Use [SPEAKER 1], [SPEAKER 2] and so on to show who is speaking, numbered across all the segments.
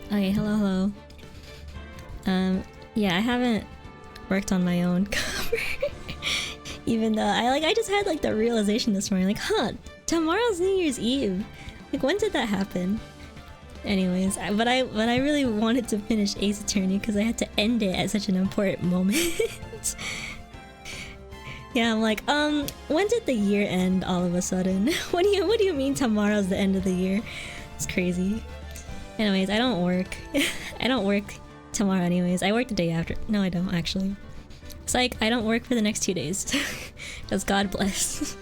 [SPEAKER 1] Okay, hello. Yeah, I haven't worked on my own cover. Even though I just had like the realization this morning, like, huh, tomorrow's New Year's Eve. Like, when did that happen? Anyways, but I really wanted to finish Ace Attorney because I had to end it at such an important moment. Yeah, I'm like, when did the year end all of a sudden? What do you mean tomorrow's the end of the year? It's crazy. Anyways, I don't work. I don't work tomorrow anyways. I work the day after. No, I don't actually. It's like I don't work for the next 2 days. Because God bless.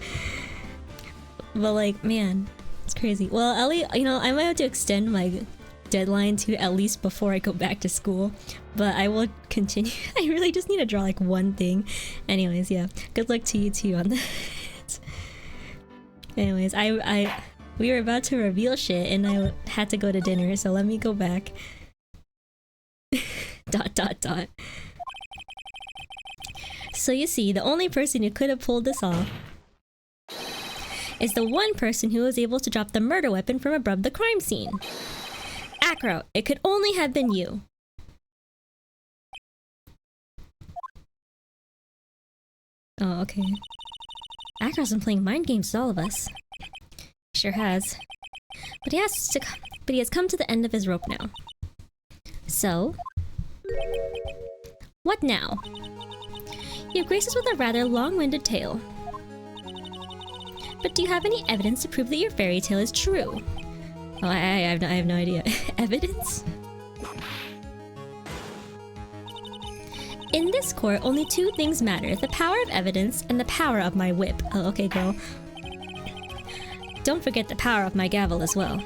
[SPEAKER 1] But like, man, it's crazy. Well, at least, you know, I might have to extend my deadline to at least before I go back to school. But I will continue. I really just need to draw like one thing. Anyways, yeah. Good luck to you too on that. Anyways, we were about to reveal shit and I had to go to dinner, so let me go back. ... So you see, the only person who could have pulled this off is the one person who was able to drop the murder weapon from above the crime scene. Acro, it could only have been you. Oh, okay. Acro's been playing mind games with all of us. Sure has. But he has come to the end of his rope now. So, what now? You grace us with a rather long-winded tale. But do you have any evidence to prove that your fairy tale is true? Oh, I have no idea. Evidence? In this court, only two things matter: the power of evidence and the power of my whip. Oh, okay, girl. Don't forget the power of my gavel as well.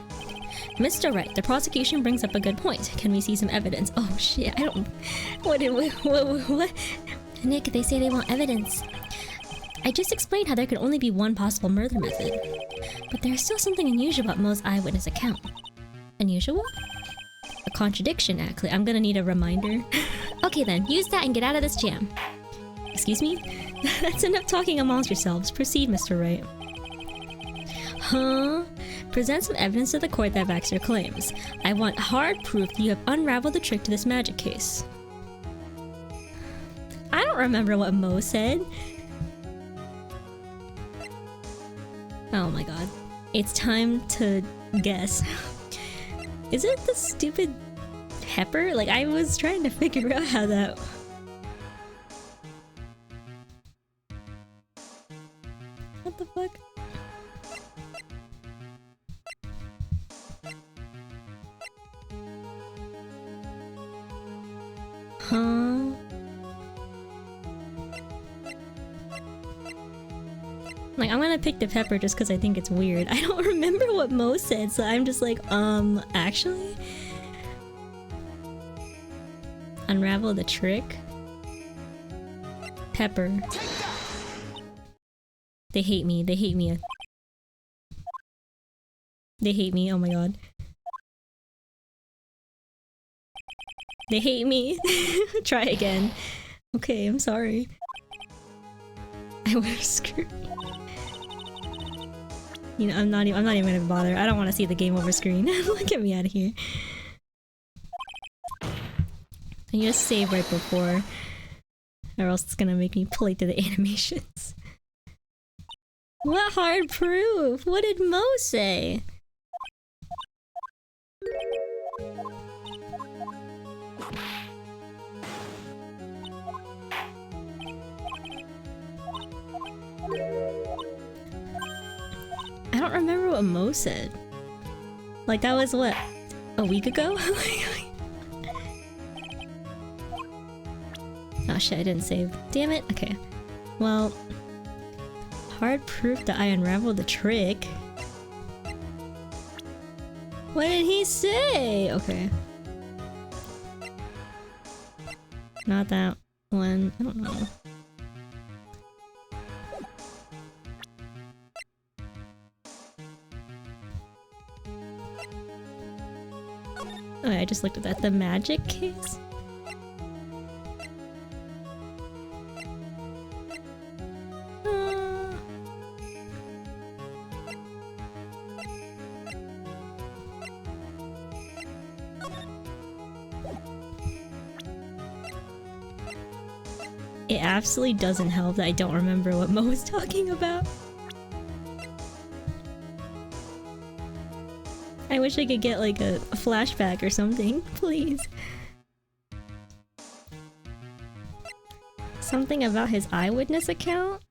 [SPEAKER 1] Mr. Wright, the prosecution brings up a good point. Can we see some evidence? Oh shit, I don't... What? Nick, they say they want evidence. I just explained how there could only be one possible murder method. But there's still something unusual about Mo's eyewitness account. Unusual? A contradiction, actually. I'm gonna need a reminder. Okay then, use that and get out of this jam. Excuse me? That's enough talking amongst yourselves. Proceed, Mr. Wright. Huh? Present some evidence to the court that backs your claims. I want hard proof that you have unraveled the trick to this magic case. I don't remember what Mo said. Oh my god. It's time to guess. Is it the stupid pepper? Like, I was trying to figure out how that... What the fuck? Huh? Like, I'm gonna pick the pepper just because I think it's weird. I don't remember what Mo said, so I'm just like, actually? Unravel the trick? Pepper. They hate me. They hate me. They hate me. Oh my god. They hate me. Try again. Okay, I'm sorry. I wear skirt. You know, I'm not even gonna bother. I don't want to see the game over screen. Get me out of here. I need to save right before, or else it's gonna make me play through the animations. What hard proof? What did Mo say? I don't remember what Mo said. Like, that was what? A week ago? Oh shit, I didn't save. Damn it. Okay. Well, hard proof that I unraveled the trick. What did he say? Okay. Not that one. I don't know. Oh, I just looked at that. The magic case? It absolutely doesn't help that I don't remember what Mo was talking about. I wish I could get like a flashback or something, please. Something about his eyewitness account?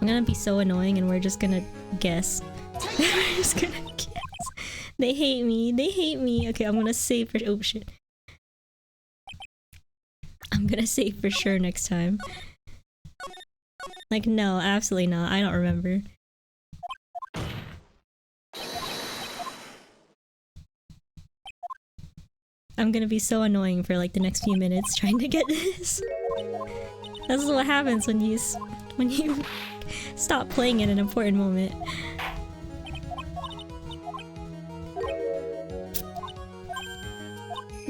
[SPEAKER 1] I'm gonna be so annoying and we're just gonna guess. We're just gonna guess. They hate me. They hate me. Okay, I'm gonna save for— oh shit. I'm gonna save for sure next time. Like, no, absolutely not. I don't remember. I'm gonna be so annoying for like the next few minutes trying to get this. This is what happens when you stop playing at an important moment.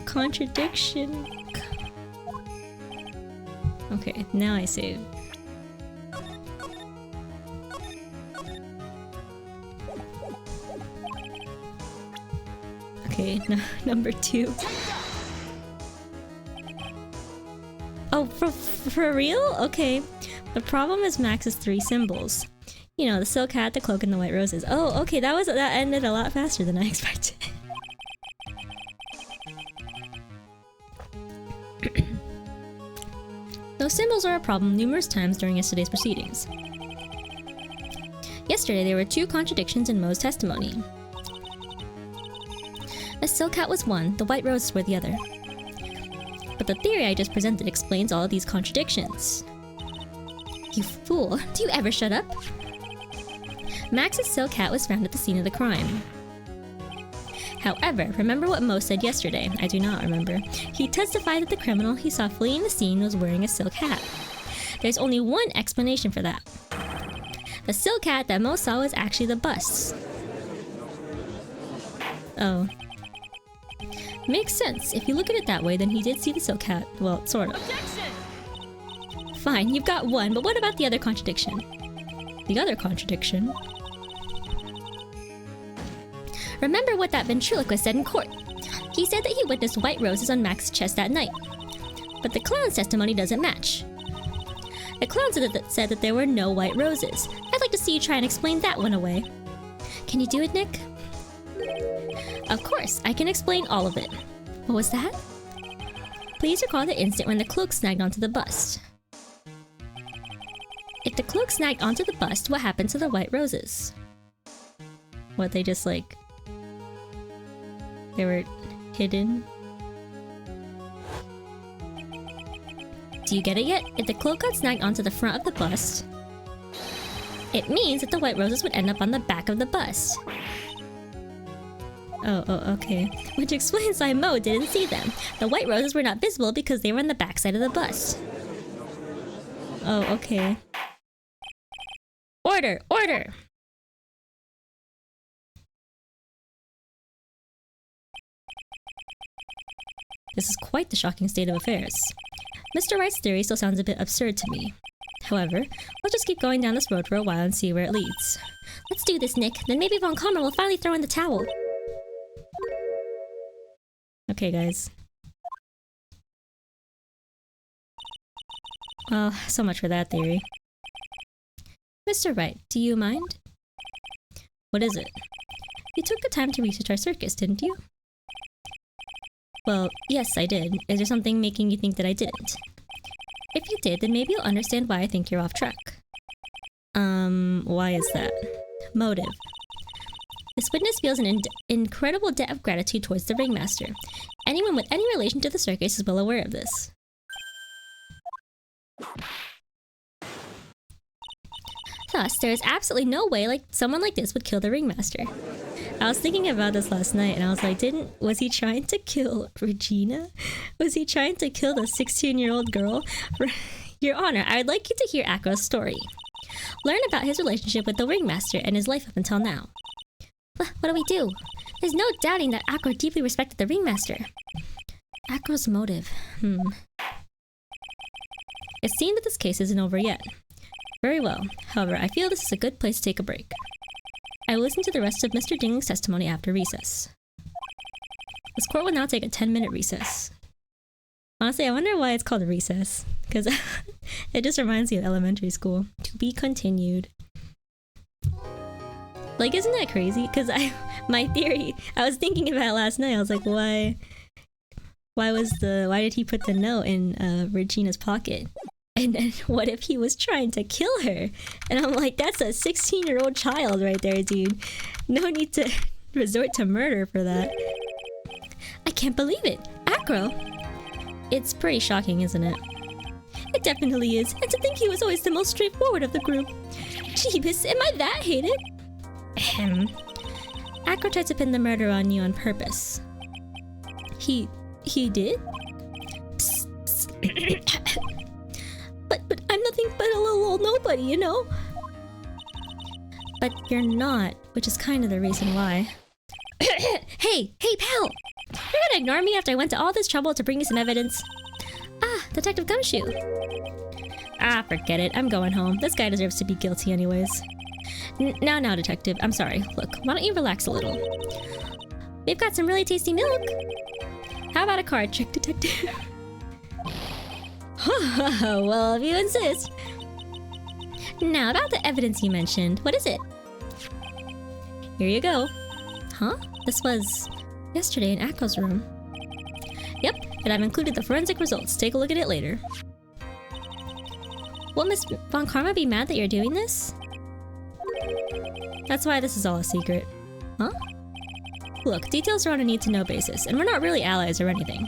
[SPEAKER 1] Contradiction. Okay, now I save. Okay, number 2. Oh, for real? Okay. The problem is Max's 3 symbols. You know, the silk hat, the cloak, and the white roses. Oh, okay, that ended a lot faster than I expected. Those symbols are a problem numerous times during yesterday's proceedings. Yesterday, there were 2 contradictions in Mo's testimony. The silk hat was one, the white roses were the other. But the theory I just presented explains all of these contradictions. You fool, do you ever shut up? Max's silk hat was found at the scene of the crime. However, remember what Mo said yesterday? I do not remember. He testified that the criminal he saw fleeing the scene was wearing a silk hat. There's only one explanation for that. The silk hat that Mo saw was actually the bust's. Oh. Makes sense. If you look at it that way, then he did see the silk hat. Well, sort of. Objection! Fine, you've got one, but what about the other contradiction? The other contradiction? Remember what that ventriloquist said in court. He said that he witnessed white roses on Max's chest that night. But the clown's testimony doesn't match. The clown said that there were no white roses. I'd like to see you try and explain that one away. Can you do it, Nick? Of course, I can explain all of it. What was that? Please recall the instant when the cloak snagged onto the bust. If the cloak snagged onto the bust, what happened to the white roses? What, they just like... they were hidden? Do you get it yet? If the cloak got snagged onto the front of the bust, it means that the white roses would end up on the back of the bust. Oh, okay. Which explains why Mo didn't see them. The white roses were not visible because they were on the backside of the bust. Oh, okay. Order! Order! This is quite the shocking state of affairs. Mr. Wright's theory still sounds a bit absurd to me. However, we'll just keep going down this road for a while and see where it leads. Let's do this, Nick. Then maybe Von Calmer will finally throw in the towel. Okay, guys. Well, so much for that theory. Mr. Wright, do you mind? What is it? You took the time to research our circus, didn't you? Well, yes, I did. Is there something making you think that I didn't? If you did, then maybe you'll understand why I think you're off track. Why is that? Motive. This witness feels an incredible debt of gratitude towards the ringmaster. Anyone with any relation to the circus is well aware of this. Thus, there is absolutely no way someone like this would kill the ringmaster. I was thinking about this last night and I was like, was he trying to kill Regina? Was he trying to kill the 16-year-old girl? Your Honor, I would like you to hear Acro's story. Learn about his relationship with the ringmaster and his life up until now. What do we do? There's no doubting that Acro deeply respected the ringmaster. Acro's motive. It seems that this case isn't over yet. Very well. However, I feel this is a good place to take a break. I will listen to the rest of Mr. Dingling's testimony after recess. This court will now take a 10-minute recess. Honestly, I wonder why it's called a recess. Because it just reminds me of elementary school. To be continued. Like, isn't that crazy? Because my theory, I was thinking about it last night. I was like, why did he put the note in Regina's pocket? And then what if he was trying to kill her? And I'm like, that's a 16-year-old child right there, dude. No need to resort to murder for that. I can't believe it. Acro. It's pretty shocking, isn't it? It definitely is. And to think he was always the most straightforward of the group. Jeebus, am I that hated? Ahem. Acro tried to pin the murder on you on purpose. He did? Psst, psst. But I'm nothing but a little old nobody, you know? But you're not, which is kind of the reason why. Hey, pal! You're gonna ignore me after I went to all this trouble to bring you some evidence? Ah, Detective Gumshoe. Ah, forget it. I'm going home. This guy deserves to be guilty anyways. Now, Detective. I'm sorry. Look, why don't you relax a little? We've got some really tasty milk. How about a card trick, Detective? Well, if you insist. Now, about the evidence you mentioned. What is it? Here you go. Huh? This was yesterday in Acro's room. Yep, and I've included the forensic results. Take a look at it later. Will Miss Von Karma be mad that you're doing this? That's why this is all a secret. Huh? Look, details are on a need-to-know basis, and we're not really allies or anything.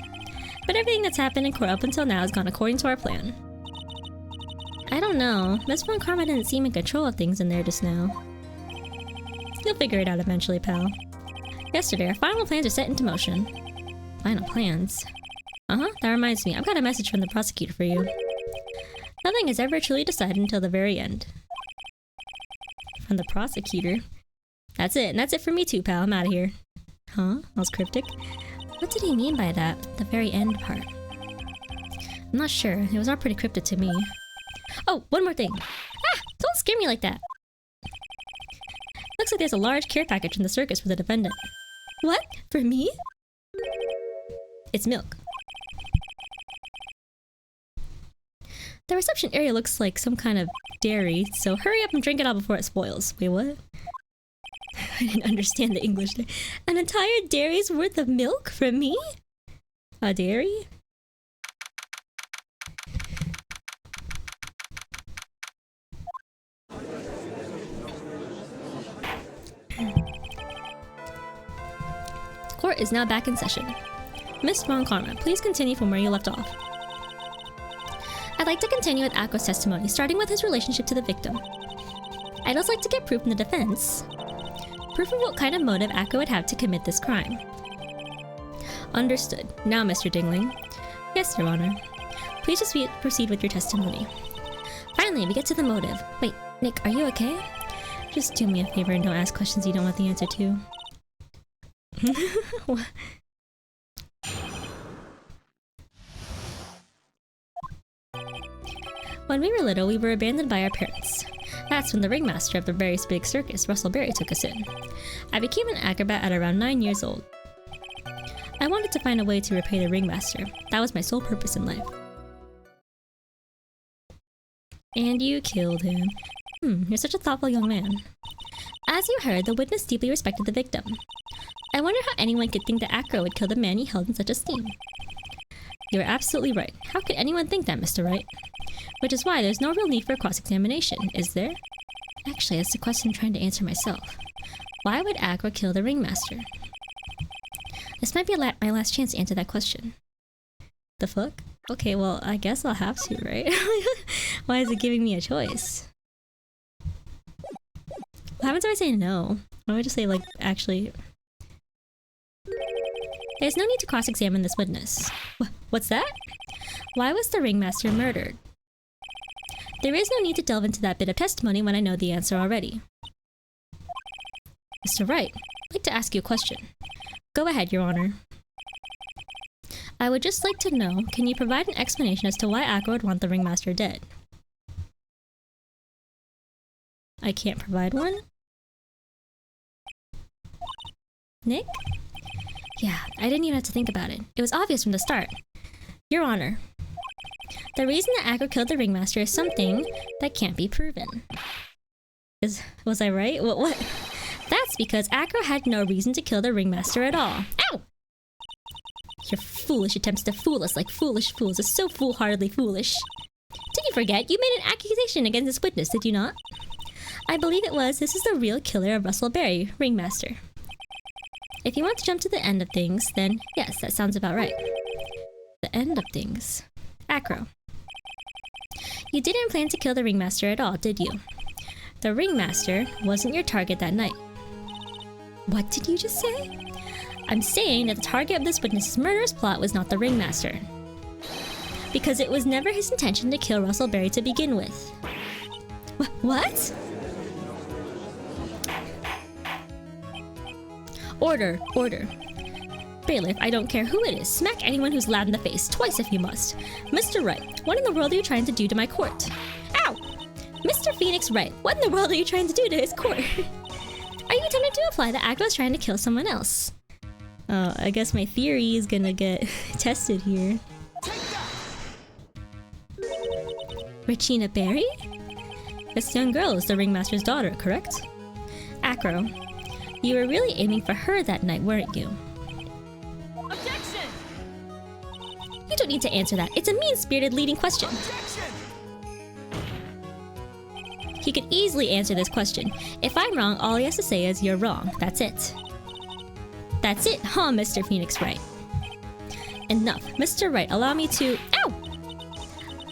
[SPEAKER 1] But everything that's happened in court up until now has gone according to our plan. I don't know. Miss Von Karma didn't seem in control of things in there just now. You'll figure it out eventually, pal. Yesterday, our final plans are set into motion. Final plans? Uh-huh, that reminds me. I've got a message from the prosecutor for you. Nothing is ever truly decided until the very end. From the prosecutor? That's it, and that's it for me too, pal. I'm out of here. Huh? That was cryptic. What did he mean by that? The very end part. I'm not sure. It was all pretty cryptic to me. Oh, one more thing. Ah! Don't scare me like that! Looks like there's a large care package from the circus for the defendant. What? For me? It's milk. The reception area looks like some kind of dairy, so hurry up and drink it all before it spoils. Wait, what? I didn't understand the English there. An entire dairy's worth of milk from me? A dairy? Court is now back in session. Miss Von Karma, please continue from where you left off. I'd like to continue with Acro's testimony, starting with his relationship to the victim. I'd also like to get proof from the defense. Proof of what kind of motive Acro would have to commit this crime. Understood. Now, Mr. Dingling. Yes, Your Honor. Please just proceed with your testimony. Finally, we get to the motive. Wait, Nick, are you okay? Just do me a favor and don't ask questions you don't want the answer to. When we were little, we were abandoned by our parents. That's when the ringmaster of the very big circus, Russell Berry, took us in. I became an acrobat at around 9 years old. I wanted to find a way to repay the ringmaster. That was my sole purpose in life. And you killed him. You're such a thoughtful young man. As you heard, the witness deeply respected the victim. I wonder how anyone could think that Acro would kill the man he held in such esteem. You're absolutely right. How could anyone think that, Mr. Wright? Which is why there's no real need for a cross-examination, is there? Actually, that's the question I'm trying to answer myself. Why would Acro kill the ringmaster? This might be my last chance to answer that question. The fuck? Okay, well, I guess I'll have to, right? Why is it giving me a choice? What happens if I say no? Why would I just say, like, actually... There's no need to cross-examine this witness. What's that? Why was the ringmaster murdered? There is no need to delve into that bit of testimony when I know the answer already. Mr. Wright, I'd like to ask you a question. Go ahead, Your Honor. I would just like to know, can you provide an explanation as to why Acro would want the Ringmaster dead? I can't provide one? Nick? Yeah, I didn't even have to think about it. It was obvious from the start. Your Honor, the reason that Acro killed the Ringmaster is something that can't be proven. Was I right? What? That's because Acro had no reason to kill the Ringmaster at all. Ow! Your foolish attempts to fool us like foolish fools is so foolhardily foolish. Did you forget? You made an accusation against this witness, did you not? I believe it was. This is the real killer of Russell Berry, Ringmaster. If you want to jump to the end of things, then yes, that sounds about right. The end of things. Acro. You didn't plan to kill the Ringmaster at all, did you? The Ringmaster wasn't your target that night. What did you just say? I'm saying that the target of this witness's murderous plot was not the Ringmaster. Because it was never his intention to kill Russell Berry to begin with. What? Order, order. Bailiff, I don't care who it is. Smack anyone who's loud in the face, twice if you must. Mr. Wright, what in the world are you trying to do to my court? Ow! Mr. Phoenix Wright, what in the world are you trying to do to his court? Are you attempting to imply that Acro's trying to kill someone else? Oh, I guess my theory is gonna get tested here. Regina Berry? This young girl is the Ringmaster's daughter, correct? Acro, you were really aiming for her that night, weren't you?
[SPEAKER 2] Objection!
[SPEAKER 1] You don't need to answer that. It's a mean-spirited leading question.
[SPEAKER 2] Objection!
[SPEAKER 1] He could easily answer this question. If I'm wrong, all he has to say is, you're wrong. That's it. That's it, huh, Mr. Phoenix Wright? Enough. Mr. Wright, allow me to... Ow!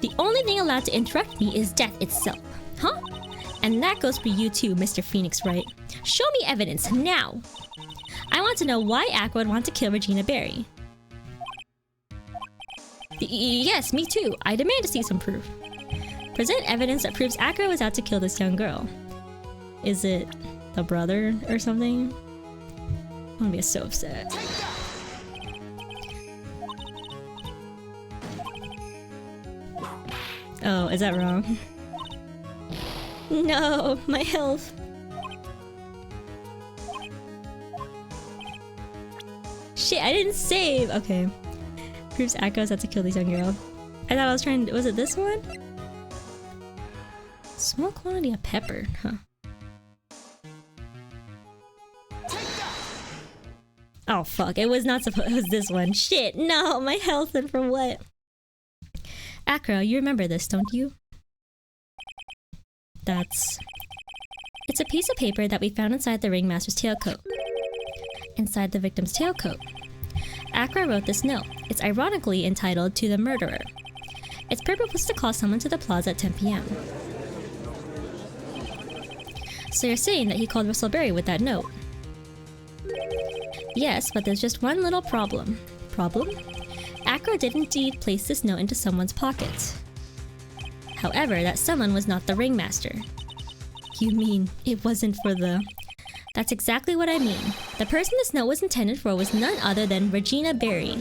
[SPEAKER 1] The only thing allowed to interrupt me is death itself. Huh? And that goes for you too, Mr. Phoenix Wright. Show me evidence, now! I want to know why Acro would want to kill Regina Berry. Yes, me too. I demand to see some proof. Present evidence that proves Acro was out to kill this young girl. Is it the brother or something? I'm gonna be so upset. Oh, is that wrong? No, my health. Shit, I didn't save! Okay. Proves Acro's had to kill this young girl. I thought I was trying to... Was it this one? Small quantity of pepper, huh? Oh fuck, it was not supposed... It was this one. Shit, no! My health, and for what? Acro, you remember this, don't you? That's... It's a piece of paper that we found inside the Ringmaster's tailcoat. Inside the victim's tailcoat. Acro wrote this note. It's ironically entitled, To the Murderer. Its purpose was to call someone to the plaza at 10 p.m. So you're saying that he called Russell Berry with that note? Yes, but there's just one little problem. Problem? Acro did indeed place this note into someone's pocket. However, that someone was not the Ringmaster. You mean it wasn't for the... That's exactly what I mean. The person this note was intended for was none other than Regina Berry.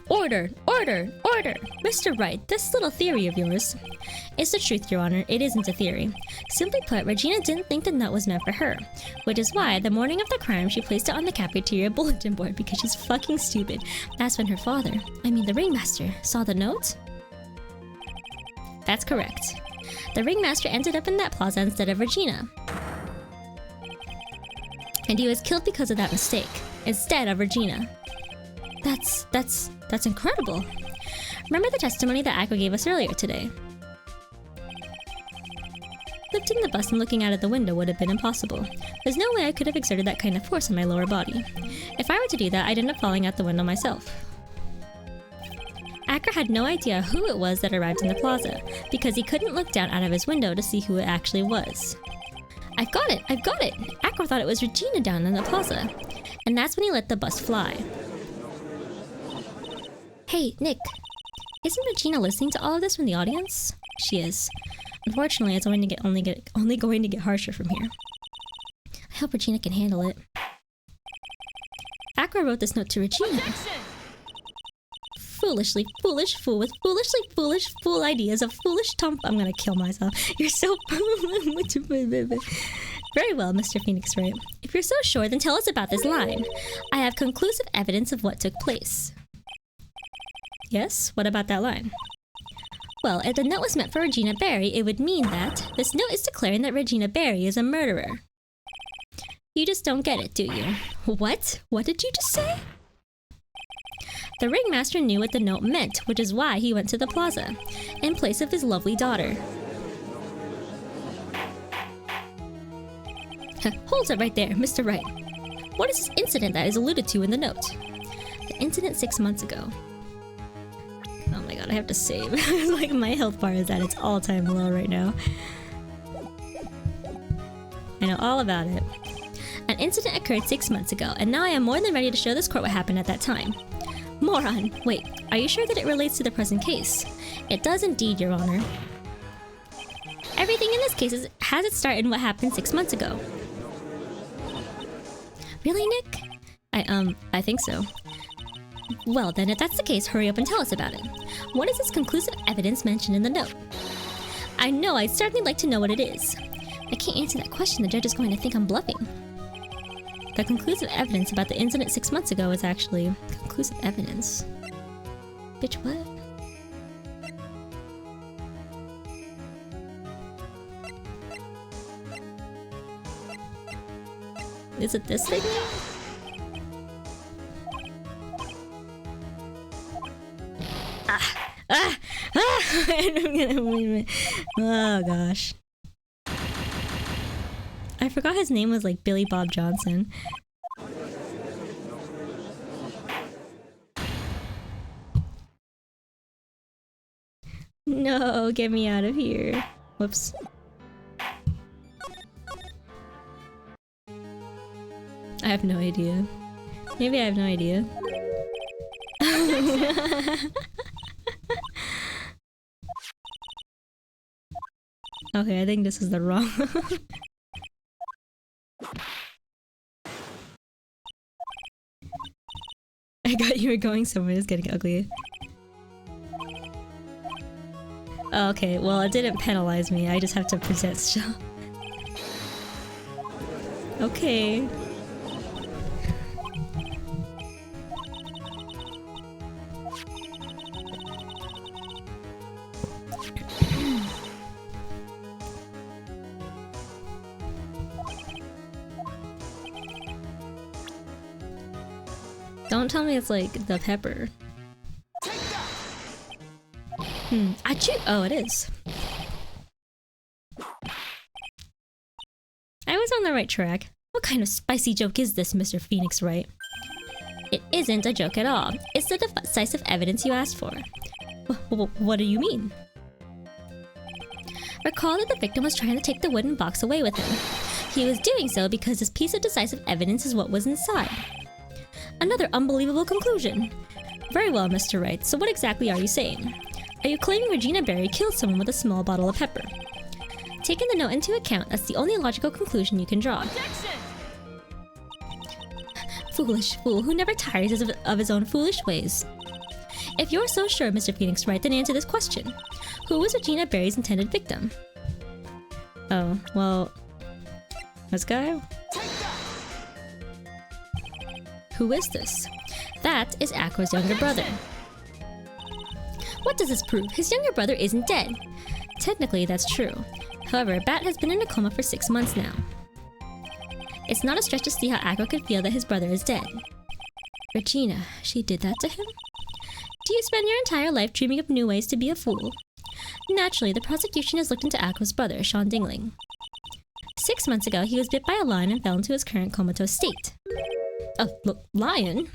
[SPEAKER 1] Order! Order! Order! Mr. Wright, this little theory of yours is the truth, Your Honor. It isn't a theory. Simply put, Regina didn't think the note was meant for her, which is why, the morning of the crime, she placed it on the cafeteria bulletin board because she's fucking stupid. That's when her father, I mean the Ringmaster, saw the note? That's correct. The Ringmaster ended up in that plaza instead of Regina. And he was killed because of that mistake, instead of Regina. That's incredible. Remember the testimony that Acro gave us earlier today? Lifting the bus and looking out of the window would have been impossible. There's no way I could have exerted that kind of force on my lower body. If I were to do that, I'd end up falling out the window myself. Acro had no idea who it was that arrived in the plaza, because he couldn't look down out of his window to see who it actually was. I've got it! I've got it! Acro thought it was Regina down in the plaza. And that's when he let the bus fly. Hey, Nick. Isn't Regina listening to all of this from the audience? She is. Unfortunately, it's only going to get harsher from here. I hope Regina can handle it. Aqua wrote this note to Regina.
[SPEAKER 2] Objection!
[SPEAKER 1] Foolishly foolish fool with foolishly foolish fool ideas of foolish tomp. I'm gonna kill myself. You're so... Very well, Mr. Phoenix Wright. If you're so sure, then tell us about this line. I have conclusive evidence of what took place. Yes? What about that line? Well, if the note was meant for Regina Barry, it would mean that this note is declaring that Regina Barry is a murderer. You just don't get it, do you? What? What did you just say? The ringmaster knew what the note meant, which is why he went to the plaza, in place of his lovely daughter. Hold it right there, Mr. Wright. What is this incident that is alluded to in the note? The incident 6 months ago. Oh my god, I have to save. Like, my health bar is at its all-time low right now. I know all about it. An incident occurred 6 months ago, and now I am more than ready to show this court what happened at that time. Moron! Wait, are you sure that it relates to the present case? It does indeed, Your Honor. Everything in this case has its start in what happened 6 months ago. Really, Nick? I think so. Well, then, if that's the case, hurry up and tell us about it. What is this conclusive evidence mentioned in the note? I know, I'd certainly like to know what it is. I can't answer that question, the judge is going to think I'm bluffing. The conclusive evidence about the incident 6 months ago is actually... conclusive evidence? Bitch, what? Is it this thing? Oh gosh. I forgot his name was like Billy Bob Johnson. No, get me out of here. Whoops. I have no idea. Maybe I have no idea. Okay, I think this is the wrong. I got you were going somewhere. It's getting ugly. Oh, okay, well, it didn't penalize me. I just have to present stuff. Okay. Don't tell me it's like the pepper. Achoo! Oh, it is. I was on the right track. What kind of spicy joke is this, Mr. Phoenix Wright? It isn't a joke at all. It's the decisive evidence you asked for. What do you mean? Recall that the victim was trying to take the wooden box away with him. He was doing so because this piece of decisive evidence is what was inside. Another unbelievable conclusion. Very well, Mr. Wright. So what exactly are you saying? Are you claiming Regina Barry killed someone with a small bottle of pepper? Taking the note into account, that's the only logical conclusion you can draw.
[SPEAKER 2] Objection!
[SPEAKER 1] Foolish fool who never tires of his own foolish ways. If you're so sure, Mr. Phoenix Wright, then answer this question. Who was Regina Barry's intended victim? Oh, well... this guy? Who is this? That is Aqua's younger brother. What does this prove? His younger brother isn't dead. Technically, that's true. However, Bat has been in a coma for 6 months now. It's not a stretch to see how Aqua could feel that his brother is dead. Regina, she did that to him? Do you spend your entire life dreaming of new ways to be a fool? Naturally, the prosecution has looked into Aqua's brother, Sean Dingling. 6 months ago, he was bit by a lion and fell into his current comatose state. Oh, lion?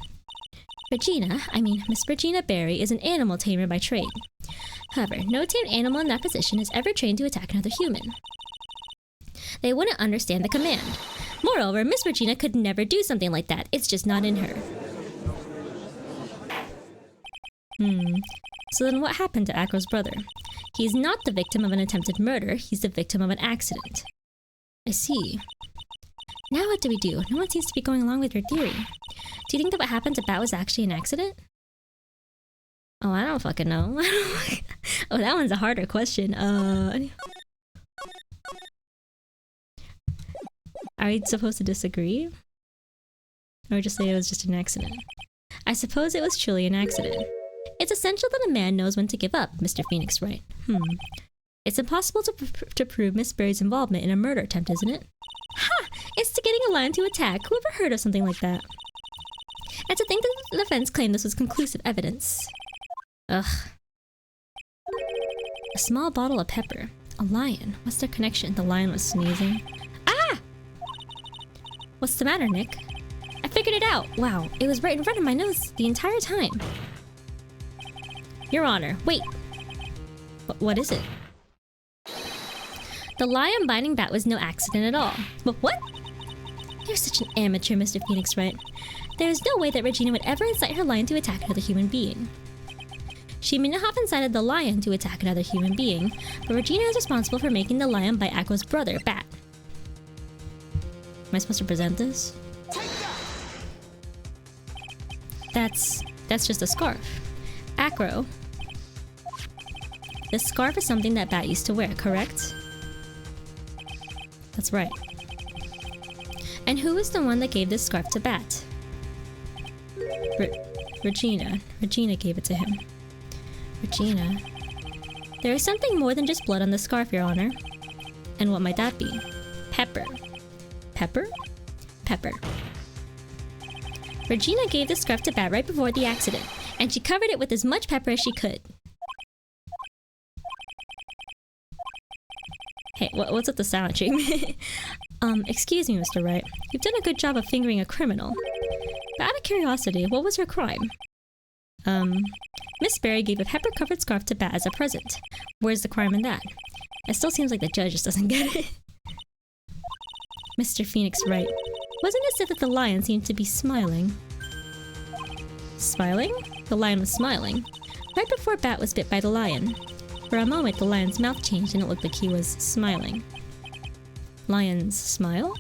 [SPEAKER 1] Miss Regina Barry is an animal tamer by trade. However, no tamed animal in that position is ever trained to attack another human. They wouldn't understand the command. Moreover, Miss Regina could never do something like that. It's just not in her. So then what happened to Aqua's brother? He's not the victim of an attempted murder, he's the victim of an accident. I see. Now what do we do? No one seems to be going along with your theory. Do you think that what happened to Bat was actually an accident? Oh, I don't fucking know. Oh, that one's a harder question. Are we supposed to disagree? Or just say it was just an accident? I suppose it was truly an accident. It's essential that a man knows when to give up, Mr. Phoenix Wright. It's impossible to prove Miss Berry's involvement in a murder attempt, isn't it? Ha! Instigating a lion to attack. Who ever heard of something like that? And to think that the defense claimed this was conclusive evidence. Ugh. A small bottle of pepper. A lion. What's their connection? The lion was sneezing. Ah! What's the matter, Nick? I figured it out! Wow, it was right in front of my nose the entire time. Your Honor, wait! What is it? The lion biting Bat was no accident at all. But what? You're such an amateur, Mr. Phoenix Wright. There is no way that Regina would ever incite her lion to attack another human being. She may not have incited the lion to attack another human being, but Regina is responsible for making the lion bite Aqua's brother, Bat. Am I supposed to present this? That's just a scarf. Acro. This scarf is something that Bat used to wear, correct? That's right. And who is the one that gave this scarf to Bat? Regina. Regina gave it to him. Regina. There is something more than just blood on the scarf, Your Honor. And what might that be? Pepper. Pepper? Pepper. Regina gave the scarf to Bat right before the accident, and she covered it with as much pepper as she could. Hey, what's with the silent treatment? Excuse me, Mr. Wright. You've done a good job of fingering a criminal. But out of curiosity, what was her crime? Miss Berry gave a pepper-covered scarf to Bat as a present. Where's the crime in that? It still seems like the judge just doesn't get it. Mr. Phoenix Wright. Wasn't it said that the lion seemed to be smiling? Smiling? The lion was smiling. Right before Bat was bit by the lion. For a moment, the lion's mouth changed and it looked like he was smiling. Lions smile?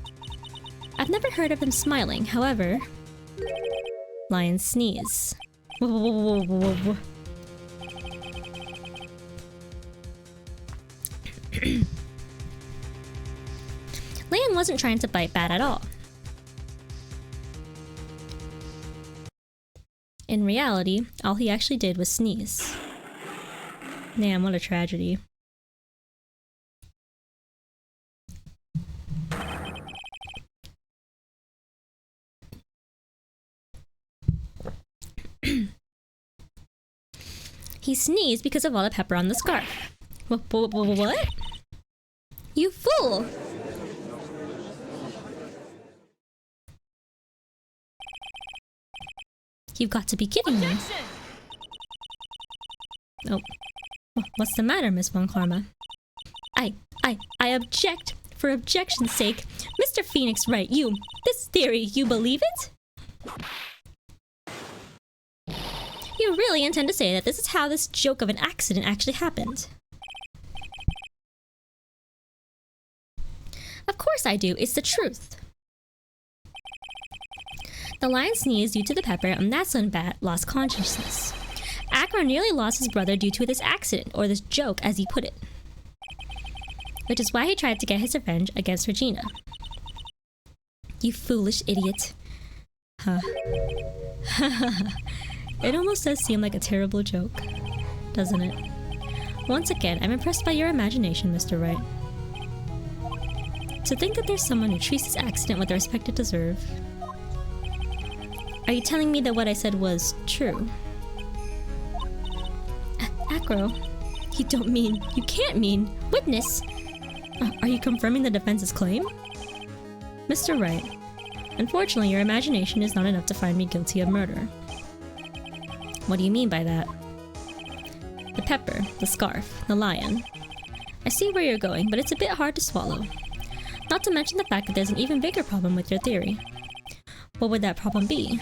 [SPEAKER 1] I've never heard of them smiling, however... Lions sneeze. Lion wasn't trying to bite Bat at all. In reality, all he actually did was sneeze. Damn, what a tragedy. He sneezed because of all the pepper on the scarf. What? You fool! You've got to be kidding me. Oh. What's the matter, Miss Von Karma? I object for objection's sake. Mr. Phoenix Wright, this theory, you believe it? You really intend to say that this is how this joke of an accident actually happened? Of course I do, it's the truth. The lion sneezed due to the pepper, and that's when Bat lost consciousness. Acro nearly lost his brother due to this accident, or this joke as he put it. Which is why he tried to get his revenge against Regina. You foolish idiot. Huh. It almost does seem like a terrible joke, doesn't it? Once again, I'm impressed by your imagination, Mr. Wright. To think that there's someone who treats this accident with the respect it deserves. Are you telling me that what I said was true? Acro, you can't mean, witness! Are you confirming the defense's claim? Mr. Wright, unfortunately your imagination is not enough to find me guilty of murder. What do you mean by that? The pepper, the scarf, the lion. I see where you're going, but it's a bit hard to swallow. Not to mention the fact that there's an even bigger problem with your theory. What would that problem be?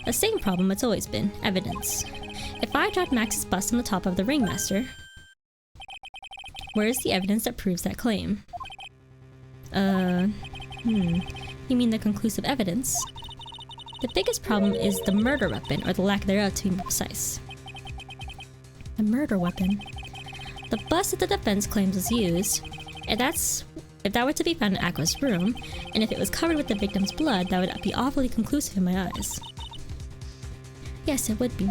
[SPEAKER 1] The same problem it's always been, evidence. If I dropped Max's bust on the top of the ringmaster, where is the evidence that proves that claim? You mean the conclusive evidence? The biggest problem is the murder weapon, or the lack thereof to be more precise. The murder weapon? The bus that the defense claims was used, if that were to be found in Aqua's room, and if it was covered with the victim's blood, that would be awfully conclusive in my eyes. Yes, it would be.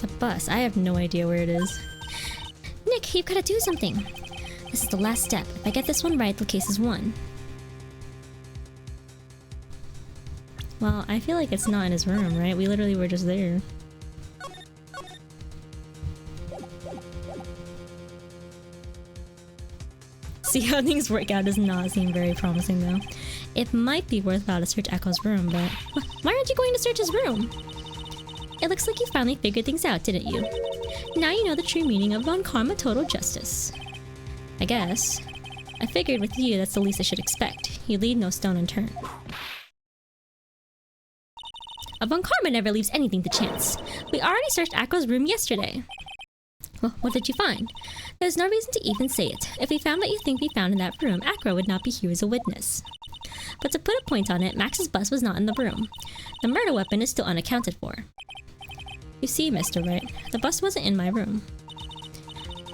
[SPEAKER 1] The bus, I have no idea where it is. Nick, you've gotta do something. This is the last step. If I get this one right, the case is won. Well, I feel like it's not in his room, right? We literally were just there. See how things work out does not seem very promising though. It might be worthwhile to search Echo's room, but... Why aren't you going to search his room? It looks like you finally figured things out, didn't you? Now you know the true meaning of von karma total justice. I guess. I figured with you that's the least I should expect. You leave no stone unturned. A von karma never leaves anything to chance. We already searched Aqua's room yesterday. Well, what did you find? There's no reason to even say it. If we found what you think we found in that room, Aqua would not be here as a witness. But to put a point on it, Max's bus was not in the room. The murder weapon is still unaccounted for. You see, Mr. Wright, the bus wasn't in my room.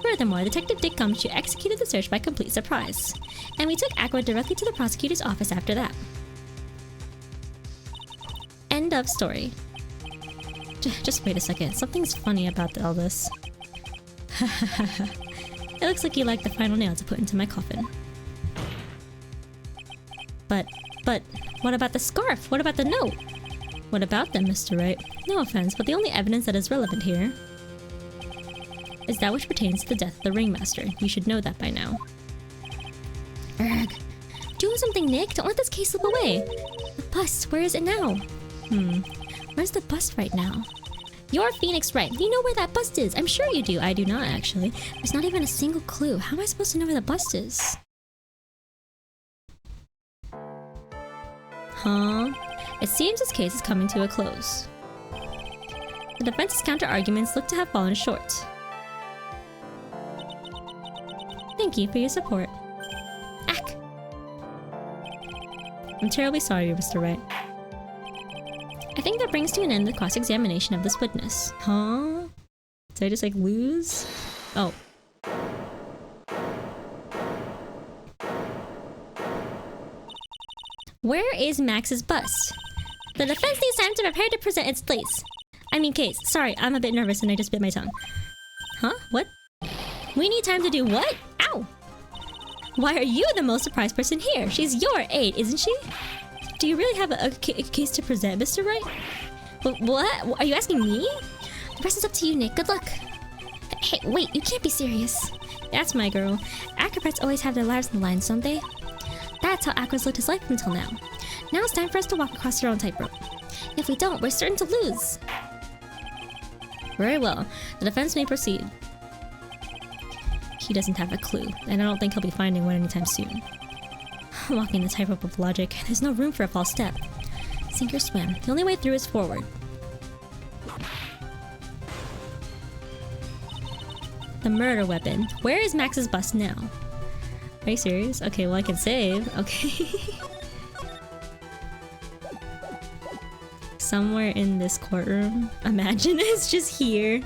[SPEAKER 1] Furthermore, Detective Dick Gumshoe executed the search by complete surprise, and we took Aqua directly to the prosecutor's office after that. End of story. Just wait a second, something's funny about all this. It looks like you like the final nail to put into my coffin. But, what about the scarf? What about the note? What about them, Mr. Wright? No offense, but the only evidence that is relevant here is that which pertains to the death of the ringmaster. You should know that by now. Ugh. Do something, Nick! Don't let this case slip away! The bus, where is it now? Where's the bus right now? You're Phoenix Wright. You know where that bus is. I'm sure you do. I do not, actually. There's not even a single clue. How am I supposed to know where the bus is? Huh? It seems this case is coming to a close. The defense's counter-arguments look to have fallen short. Thank you for your support. Ack! I'm terribly sorry, Mr. Wright. I think that brings to an end the cross-examination of this witness. Huh? Did I just, like, lose? Oh. Where is Max's bus? The defense needs time to prepare to present its case. Sorry, I'm a bit nervous and I just bit my tongue. Huh? What? We need time to do what? Ow! Why are you the most surprised person here? She's your aide, isn't she? Do you really have a case to present, Mr. Wright? What? Are you asking me? The rest is up to you, Nick. Good luck. Hey, wait, you can't be serious. That's my girl. Acrobats always have their lives on the line, don't they? That's how Aqua's lived his life until now. Now it's time for us to walk across our own tightrope. If we don't, we're certain to lose. Very well. The defense may proceed. He doesn't have a clue, and I don't think he'll be finding one anytime soon. Walking the tightrope of logic, there's no room for a false step. Sink or swim. The only way through is forward. The murder weapon. Where is Max's bus now? Are you serious? Okay, well I can save. Okay. Somewhere in this courtroom. Imagine it's just here.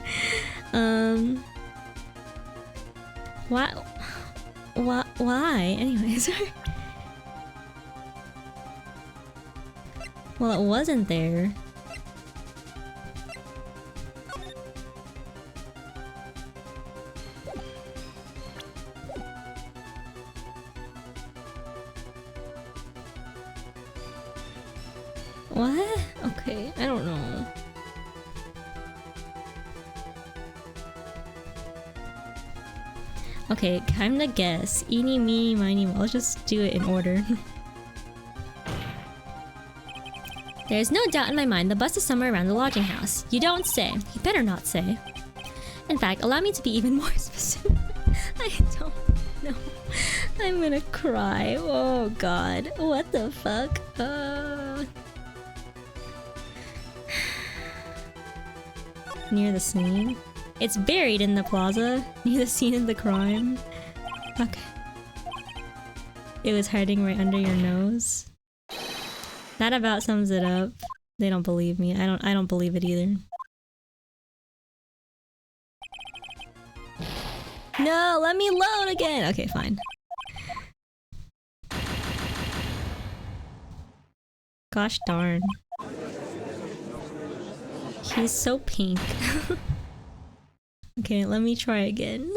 [SPEAKER 1] Why? Anyways. Well, it wasn't there. What? Okay, I don't know. Okay, time to guess. Eeny, meeny, miny, mo. Let's just do it in order. There's no doubt in my mind the bus is somewhere around the lodging house. You don't say. You better not say. In fact, allow me to be even more specific. I don't know. I'm gonna cry. Oh god. What the fuck? Near the scene? It's buried in the plaza, near the scene of the crime. Okay. It was hiding right under your nose. That about sums it up. They don't believe me. I don't believe it either. No, let me load again. Okay, fine. Gosh darn. He's so pink. Okay, let me try again.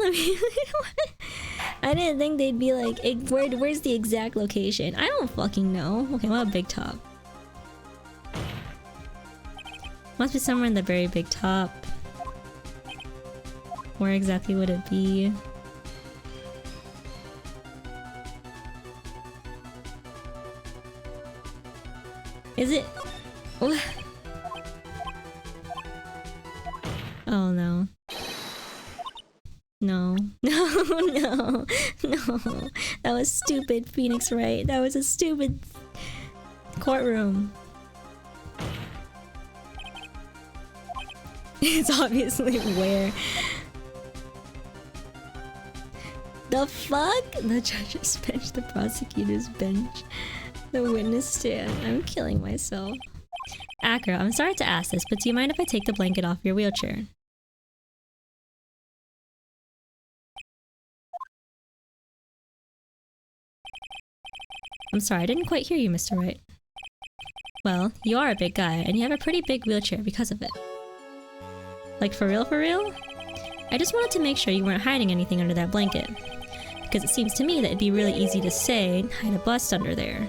[SPEAKER 1] I didn't think they'd be like, where's the exact location? I don't fucking know. Okay, what about big top? Must be somewhere in the very big top. Where exactly would it be? Is it? What? Oh no. No. No, no, no. That was stupid, Phoenix Wright. That was a stupid courtroom. It's obviously where. The fuck? The judge's bench, the prosecutor's bench, the witness stand. I'm killing myself. Acro, I'm sorry to ask this, but do you mind if I take the blanket off your wheelchair? I'm sorry, I didn't quite hear you, Mr. Wright. Well, you are a big guy, and you have a pretty big wheelchair because of it. Like, for real, for real? I just wanted to make sure you weren't hiding anything under that blanket. Because it seems to me that it'd be really easy to say, hide a bust under there.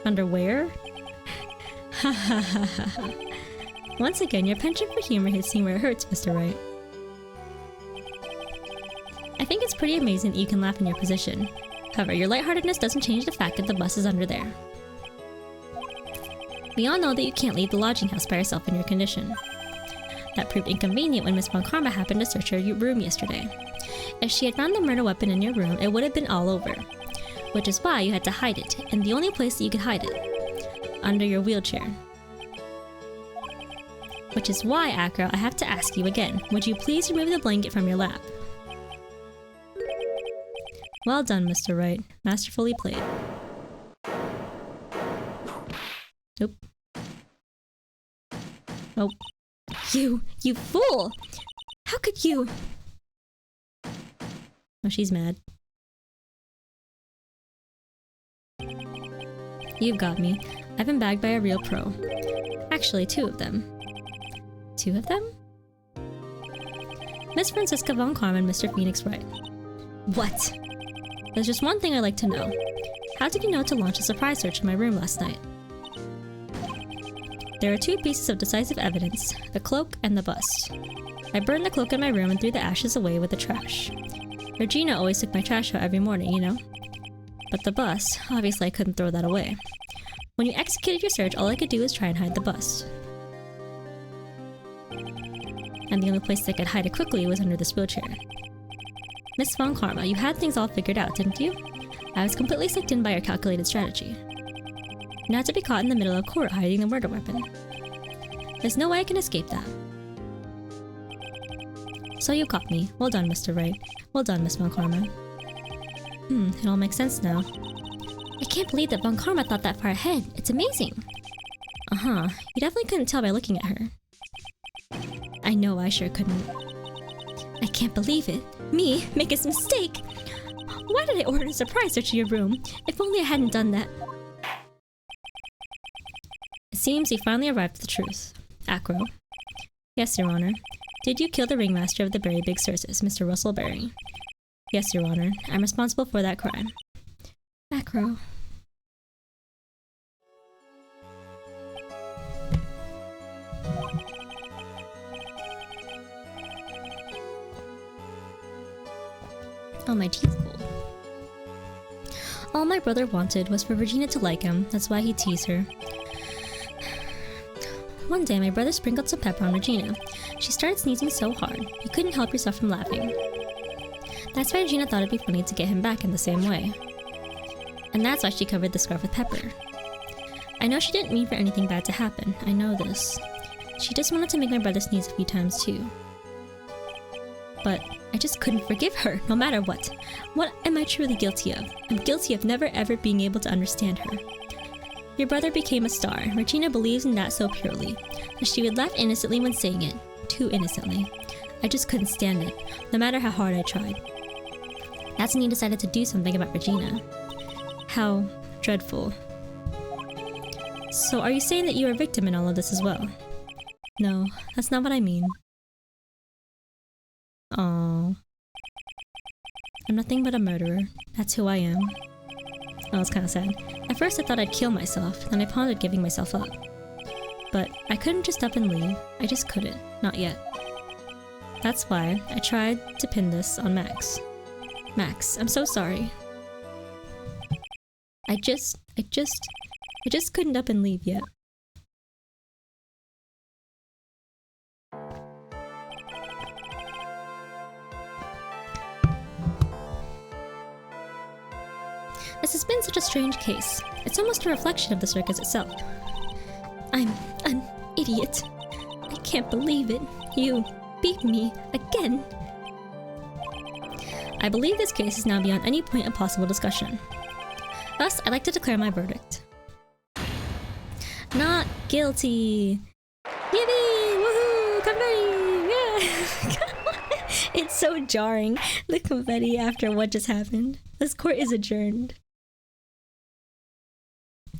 [SPEAKER 1] Under where? Ha ha ha ha ha. Once again, your penchant for humor hits me where it hurts, Mr. Wright. I think it's pretty amazing that you can laugh in your position. However, your lightheartedness doesn't change the fact that the bus is under there. We all know that you can't leave the lodging house by yourself in your condition. That proved inconvenient when Miss Von Karma happened to search your room yesterday. If she had found the murder weapon in your room, it would have been all over. Which is why you had to hide it, and the only place that you could hide it. Under your wheelchair. Which is why, Acro, I have to ask you again. Would you please remove the blanket from your lap? Well done, Mr. Wright. Masterfully played. Nope. Oh. You fool! How could you? Oh, she's mad. You've got me. I've been bagged by a real pro. Actually, 2 of them. 2 of them? Miss Francisca Von Karma and Mr. Phoenix Wright. What? There's just one thing I'd like to know. How did you know to launch a surprise search in my room last night? There are 2 pieces of decisive evidence, the cloak and the bust. I burned the cloak in my room and threw the ashes away with the trash. Regina always took my trash out every morning, you know? But the bust, obviously I couldn't throw that away. When you executed your search, all I could do was try and hide the bust. And the only place I could hide it quickly was under this wheelchair. Miss Von Karma, you had things all figured out, didn't you? I was completely sucked in by your calculated strategy. Not to be caught in the middle of court hiding the murder weapon. There's no way I can escape that. So you caught me. Well done, Mr. Wright. Well done, Miss Von Karma. It all makes sense now. I can't believe that Von Karma thought that far ahead. It's amazing. Uh-huh. You definitely couldn't tell by looking at her. I know I sure couldn't. I can't believe it. Me, make a mistake! Why did I order a surprise search in your room? If only I hadn't done that. It seems you finally arrived at the truth. Acro. Yes, Your Honor. Did you kill the ringmaster of the Berry Big Circus, Mr. Russell Berry? Yes, Your Honor. I'm responsible for that crime. Acro. Oh, my teeth cold. All my brother wanted was for Regina to like him. That's why he teased her. One day, my brother sprinkled some pepper on Regina. She started sneezing so hard, you couldn't help yourself from laughing. That's why Regina thought it'd be funny to get him back in the same way. And that's why she covered the scarf with pepper. I know she didn't mean for anything bad to happen, I know this. She just wanted to make my brother sneeze a few times too. But I just couldn't forgive her, no matter what. What am I truly guilty of? I'm guilty of never ever being able to understand her. Your brother became a star. Regina believes in that so purely, that she would laugh innocently when saying it. Too innocently. I just couldn't stand it, no matter how hard I tried. That's when you decided to do something about Regina. How dreadful. So are you saying that you are a victim in all of this as well? No, that's not what I mean. Aww. I'm nothing but a murderer. That's who I am. Oh, it's kind of sad. At first I thought I'd kill myself, then I pondered giving myself up. But I couldn't just up and leave. I just couldn't. Not yet. That's why I tried to pin this on Max. Max, I'm so sorry. I just couldn't up and leave yet. This has been such a strange case. It's almost a reflection of the circus itself. I'm an idiot. I can't believe it. You beat me again. I believe this case is now beyond any point of possible discussion. Thus, I'd like to declare my verdict. Not guilty. Yippee! Woohoo! Confetti! Yeah! It's so jarring. The confetti after what just happened. This court is adjourned.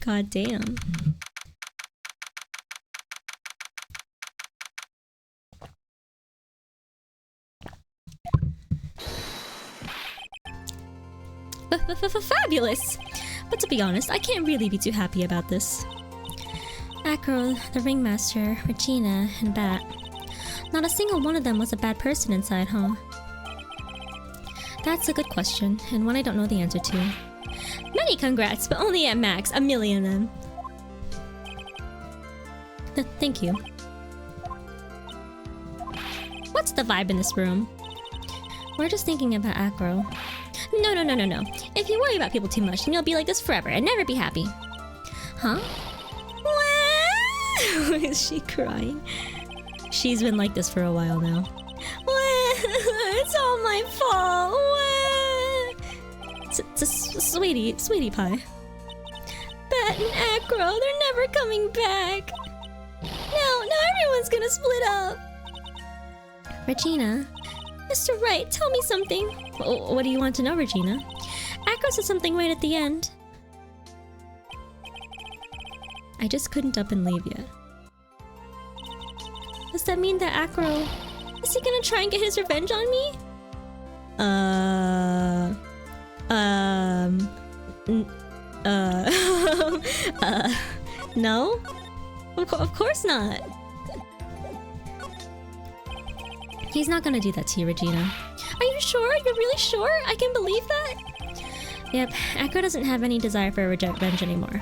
[SPEAKER 1] God damn. Fabulous! But to be honest, I can't really be too happy about this. Acro, the ringmaster, Regina, and Bat. Not a single one of them was a bad person inside, huh? That's a good question, and one I don't know the answer to. Many congrats, but only at max, 1,000,000 of them. Thank you. What's the vibe in this room? We're just thinking about Acro. No. If you worry about people too much, then you'll be like this forever and never be happy. Huh? Is she crying? She's been like this for a while now. It's all my fault. It's a sweetie pie. Bat and Acro, they're never coming back. Now everyone's gonna split up. Regina, Mr. Wright, tell me something. What do you want to know, Regina? Acro said something right at the end. I just couldn't up and leave yet. Does that mean that Acro... Is he gonna try and get his revenge on me? No? Of course not. He's not gonna do that to you, Regina. Are you sure? You're really sure? I can believe that? Yep, Acro doesn't have any desire for revenge anymore.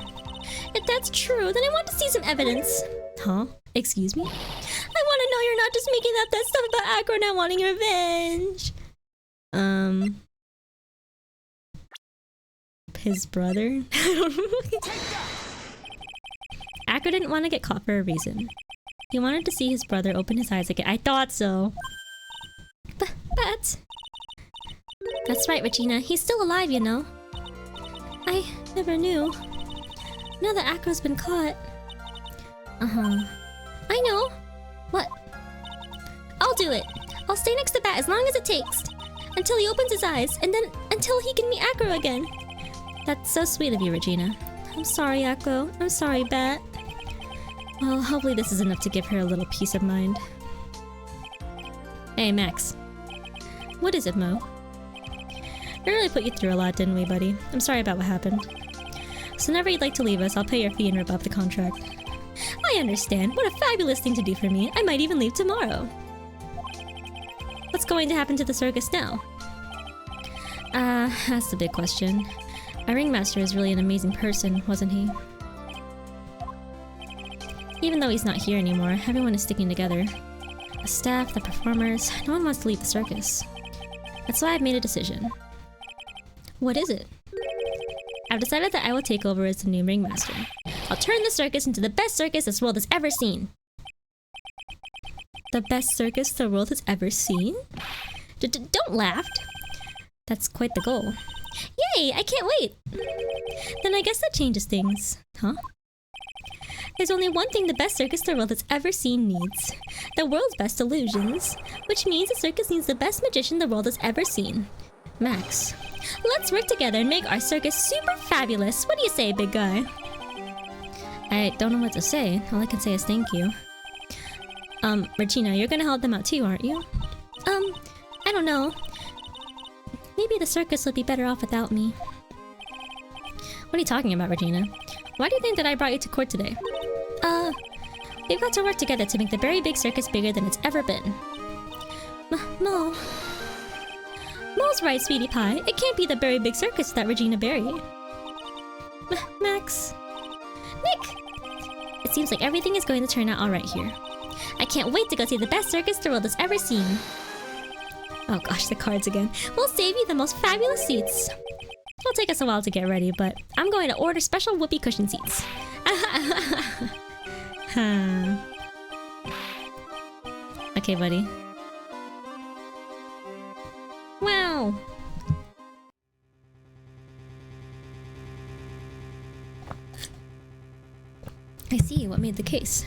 [SPEAKER 1] If that's true, then I want to see some evidence. Huh? Excuse me? I want to know you're not just making up that stuff about Acro not wanting revenge. His brother? I don't know. Acro didn't want to get caught for a reason. He wanted to see his brother open his eyes again. I thought so. But... That's right, Regina. He's still alive, you know. I never knew. Now that Acro's been caught... I know. What? I'll do it. I'll stay next to Bat as long as it takes. Until he opens his eyes, and then until he can meet Acro again. That's so sweet of you, Regina. I'm sorry, Acro. I'm sorry, Bat. Well, hopefully this is enough to give her a little peace of mind. Hey, Max. What is it, Mo? We really put you through a lot, didn't we, buddy? I'm sorry about what happened. So whenever you'd like to leave us, I'll pay your fee and rip up the contract. I understand. What a fabulous thing to do for me. I might even leave tomorrow. What's going to happen to the circus now? That's the big question. Our ringmaster is really an amazing person, wasn't he? Even though he's not here anymore, everyone is sticking together. The staff, the performers, no one wants to leave the circus. That's why I've made a decision. What is it? I've decided that I will take over as the new ringmaster. I'll turn the circus into the best circus this world has ever seen. The best circus the world has ever seen? Don't laugh. That's quite the goal. Yay! I can't wait! Then I guess that changes things. Huh? There's only one thing the best circus the world has ever seen needs. The world's best illusions. Which means the circus needs the best magician the world has ever seen. Max. Let's work together and make our circus super fabulous. What do you say, big guy? I don't know what to say. All I can say is thank you. Regina, you're gonna help them out too, aren't you? I don't know. Maybe the circus would be better off without me. What are you talking about, Regina? Why do you think that I brought you to court today? We've got to work together to make the very big circus bigger than it's ever been. Mo. Mo's right, sweetie pie. It can't be the very big circus without Regina Berry. Max. Nick! It seems like everything is going to turn out alright here. I can't wait to go see the best circus the world has ever seen. Oh gosh, the cards again. We'll save you the most fabulous seats. It'll take us a while to get ready, but I'm going to order special whoopee cushion seats. Okay, buddy. Wow! I see what made the case.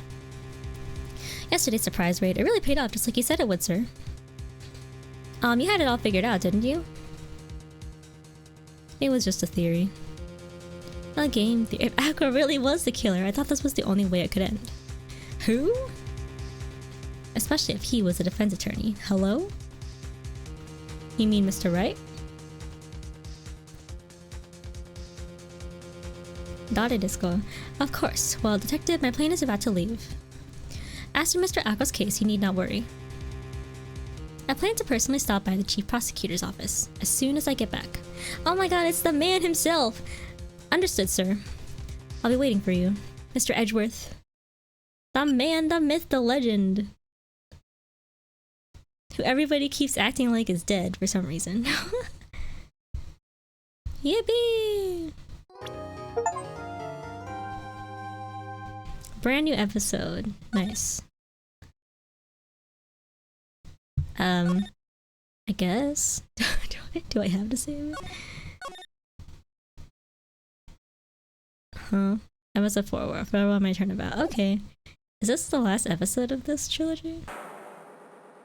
[SPEAKER 1] Yesterday's surprise raid, it really paid off just like you said it would, sir. You had it all figured out, didn't you? It was just a theory. A game theory. If Aqua really was the killer, I thought this was the only way it could end. Who? Especially if he was a defense attorney. Hello? You mean Mr. Wright? Dare desu? Of course. Well, detective, my plane is about to leave. As for Mr. Aqua's case, you need not worry. I plan to personally stop by the chief prosecutor's office as soon as I get back. Oh my god, it's the man himself! Understood, sir. I'll be waiting for you. Mr. Edgeworth. The man, the myth, the legend. Who everybody keeps acting like is dead for some reason. Yippee! Brand new episode. Nice. I guess. do I have to save it? Huh? Episode 4. I forgot what my turn about. Okay. Is this the last episode of this trilogy?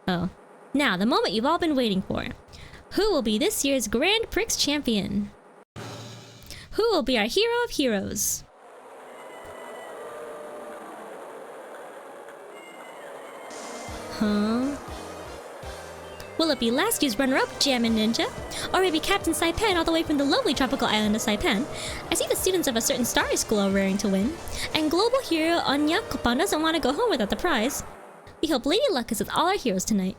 [SPEAKER 1] Oh. Now, the moment you've all been waiting for. Who will be this year's Grand Prix champion? Who will be our hero of heroes? Huh? Will it be last year's runner-up, Jammin' Ninja? Or maybe Captain Saipan all the way from the lovely tropical island of Saipan? I see the students of a certain starry school are raring to win. And global hero Anya Kopan doesn't want to go home without the prize. We hope Lady Luck is with all our heroes tonight.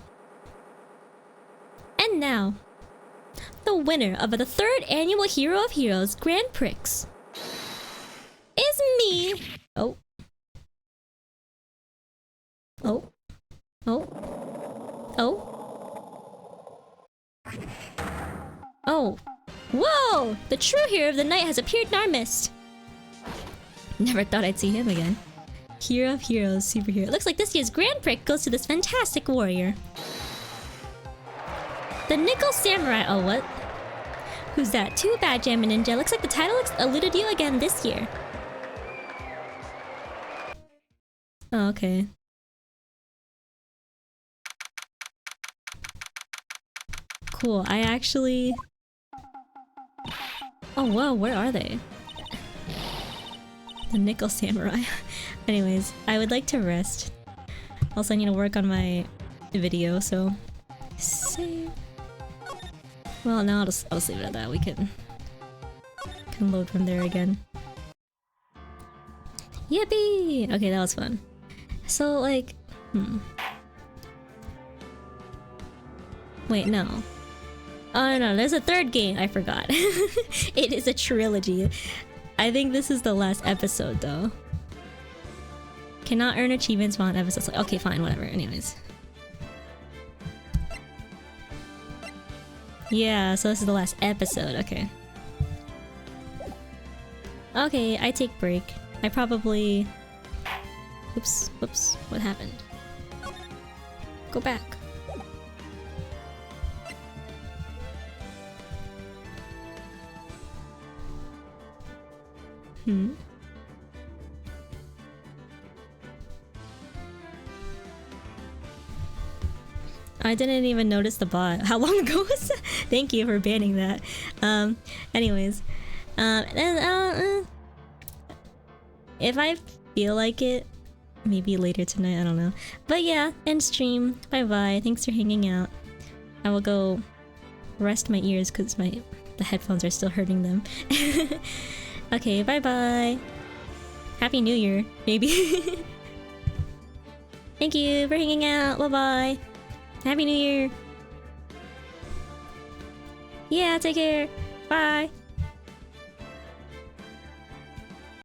[SPEAKER 1] And now, the winner of the 3rd annual Hero of Heroes Grand Prix is me! Oh. Oh. Oh. Oh. Oh. Whoa! The true hero of the night has appeared in our midst. Never thought I'd see him again. Hero of heroes, superhero. Looks like this year's Grand Prix goes to this fantastic warrior. The Nickel Samurai. Oh, what? Who's that? Too bad, Jammin' Ninja. Looks like the title eluded you again this year. Oh, okay. Cool. I actually... Oh, whoa. Where are they? The Nickel Samurai. Anyways, I would like to rest. Also, I need to work on my video, so... Save. Well, now I'll just leave it at that. We can load from there again. Yippee! Okay, that was fun. So, like... Wait, no. Oh, no, there's a 3rd game. I forgot. It is a trilogy. I think this is the last episode, though. Cannot earn achievements while on episodes. Okay, fine, whatever. Anyways. Yeah, so this is the last episode. Okay. Okay, I take break. I probably... Oops, whoops. What happened? Go back. Hmm. I didn't even notice the bot. How long ago was that? Thank you for banning that. Anyways. If I feel like it, maybe later tonight, I don't know. But yeah, end stream. Bye bye. Thanks for hanging out. I will go rest my ears because the headphones are still hurting them. Okay, bye bye. Happy New Year, maybe. Thank you for hanging out. Bye bye. Happy New Year. Yeah, take care. Bye.